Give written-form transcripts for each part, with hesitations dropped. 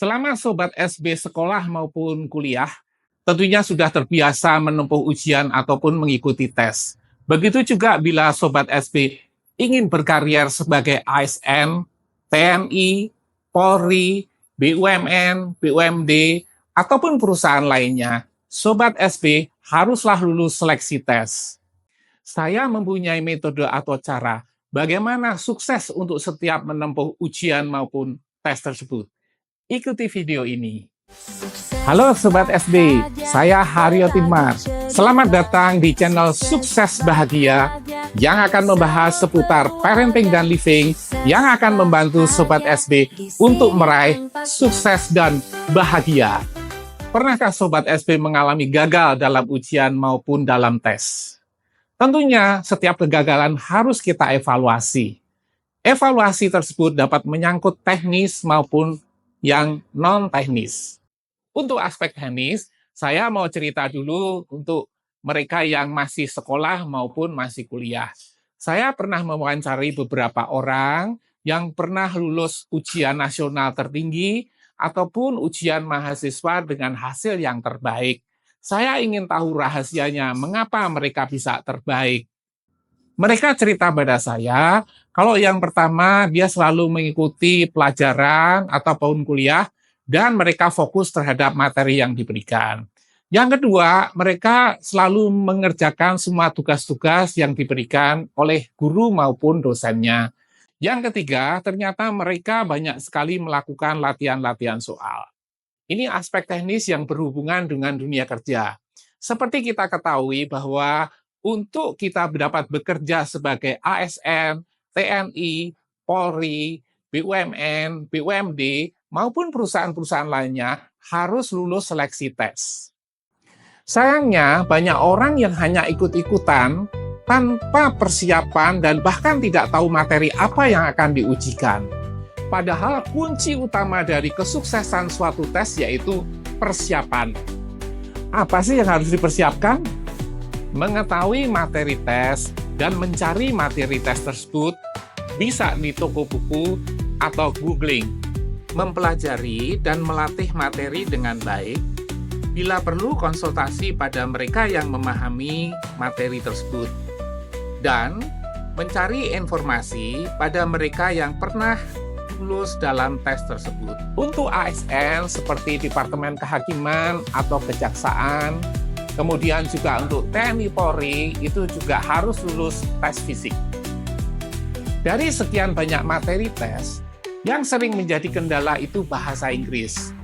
Selama Sobat SB sekolah maupun kuliah, tentunya sudah terbiasa menempuh ujian ataupun mengikuti tes. Begitu juga bila Sobat SB ingin berkarier sebagai ASN, TNI, Polri, BUMN, BUMD, ataupun perusahaan lainnya, Sobat SB haruslah lulus seleksi tes. Saya mempunyai metode atau cara bagaimana sukses untuk setiap menempuh ujian maupun tes tersebut. Ikuti video ini. Halo Sobat SB, saya Haryo Timar. Selamat datang di channel Sukses Bahagia yang akan membahas seputar parenting dan living yang akan membantu Sobat SB untuk meraih sukses dan bahagia. Pernahkah Sobat SB mengalami gagal dalam ujian maupun dalam tes? Tentunya setiap kegagalan harus kita evaluasi. Evaluasi tersebut dapat menyangkut teknis maupun yang non-teknis. Untuk aspek teknis, saya mau cerita dulu untuk mereka yang masih sekolah maupun masih kuliah. Saya pernah mewawancari beberapa orang yang pernah lulus ujian nasional tertinggi ataupun ujian mahasiswa dengan hasil yang terbaik. Saya ingin tahu rahasianya, mengapa mereka bisa terbaik. Mereka cerita pada saya, kalau yang pertama dia selalu mengikuti pelajaran ataupun kuliah, dan mereka fokus terhadap materi yang diberikan. Yang kedua, mereka selalu mengerjakan semua tugas-tugas yang diberikan oleh guru maupun dosennya. Yang ketiga, ternyata mereka banyak sekali melakukan latihan-latihan soal. Ini aspek teknis yang berhubungan dengan dunia kerja. Seperti kita ketahui bahwa untuk kita dapat bekerja sebagai ASN, TNI, Polri, BUMN, BUMD, maupun perusahaan-perusahaan lainnya harus lulus seleksi tes. Sayangnya, banyak orang yang hanya ikut-ikutan tanpa persiapan dan bahkan tidak tahu materi apa yang akan diujikan. Padahal kunci utama dari kesuksesan suatu tes yaitu persiapan. Apa sih yang harus dipersiapkan? Mengetahui materi tes dan mencari materi tes tersebut bisa di toko buku atau googling. Mempelajari dan melatih materi dengan baik. Bila perlu konsultasi pada mereka yang memahami materi tersebut. Dan mencari informasi pada mereka yang pernah lulus dalam tes tersebut. Untuk ASN seperti Departemen Kehakiman atau Kejaksaan, kemudian juga untuk TNI Polri itu juga harus lulus tes fisik. Dari sekian banyak materi tes, yang sering menjadi kendala itu bahasa Inggris.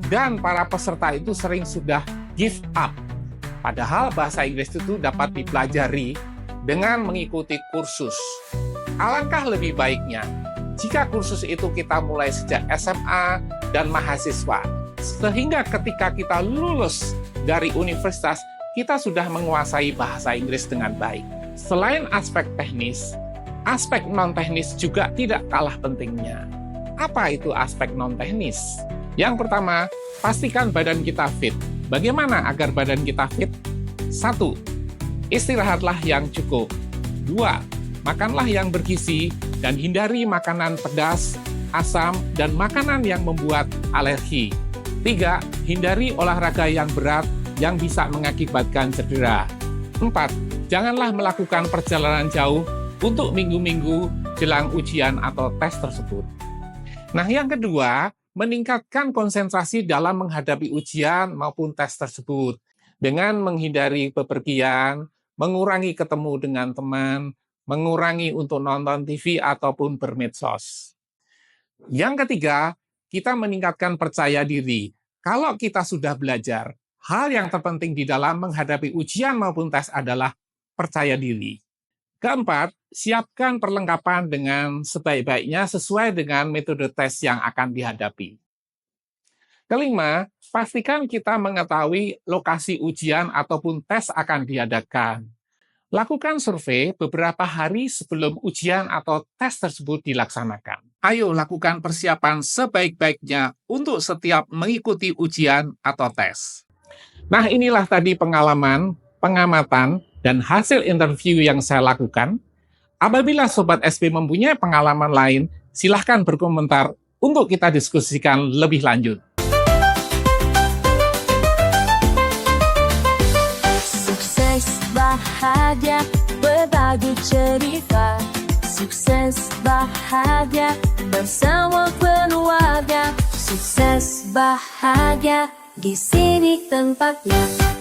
Dan para peserta itu sering sudah give up. Padahal bahasa Inggris itu dapat dipelajari dengan mengikuti kursus. Alangkah lebih baiknya jika kursus itu kita mulai sejak SMA dan mahasiswa, sehingga ketika kita lulus dari universitas, kita sudah menguasai bahasa Inggris dengan baik. Selain aspek teknis, aspek non-teknis juga tidak kalah pentingnya. Apa itu aspek non-teknis? Yang pertama, pastikan badan kita fit. Bagaimana agar badan kita fit? 1. Istirahatlah yang cukup. 2. Makanlah yang bergizi dan hindari makanan pedas, asam, dan makanan yang membuat alergi. 3. Hindari olahraga yang berat yang bisa mengakibatkan cedera. 4. Janganlah melakukan perjalanan jauh untuk minggu-minggu jelang ujian atau tes tersebut. Nah, yang kedua, meningkatkan konsentrasi dalam menghadapi ujian maupun tes tersebut dengan menghindari bepergian, mengurangi ketemu dengan teman, mengurangi untuk nonton TV ataupun bermedsos. Yang ketiga, kita meningkatkan percaya diri. Kalau kita sudah belajar, hal yang terpenting di dalam menghadapi ujian maupun tes adalah percaya diri. Keempat, siapkan perlengkapan dengan sebaik-baiknya sesuai dengan metode tes yang akan dihadapi. Kelima, pastikan kita mengetahui lokasi ujian ataupun tes akan diadakan. Lakukan survei beberapa hari sebelum ujian atau tes tersebut dilaksanakan. Ayo lakukan persiapan sebaik-baiknya untuk setiap mengikuti ujian atau tes. Nah, inilah tadi pengalaman, pengamatan, dan hasil interview yang saya lakukan. Apabila Sobat SB mempunyai pengalaman lain, silahkan berkomentar untuk kita diskusikan lebih lanjut. bahagia, berbagi cerita. Sukses bahagia bersama keluarga. Sukses bahagia di sini tempatnya.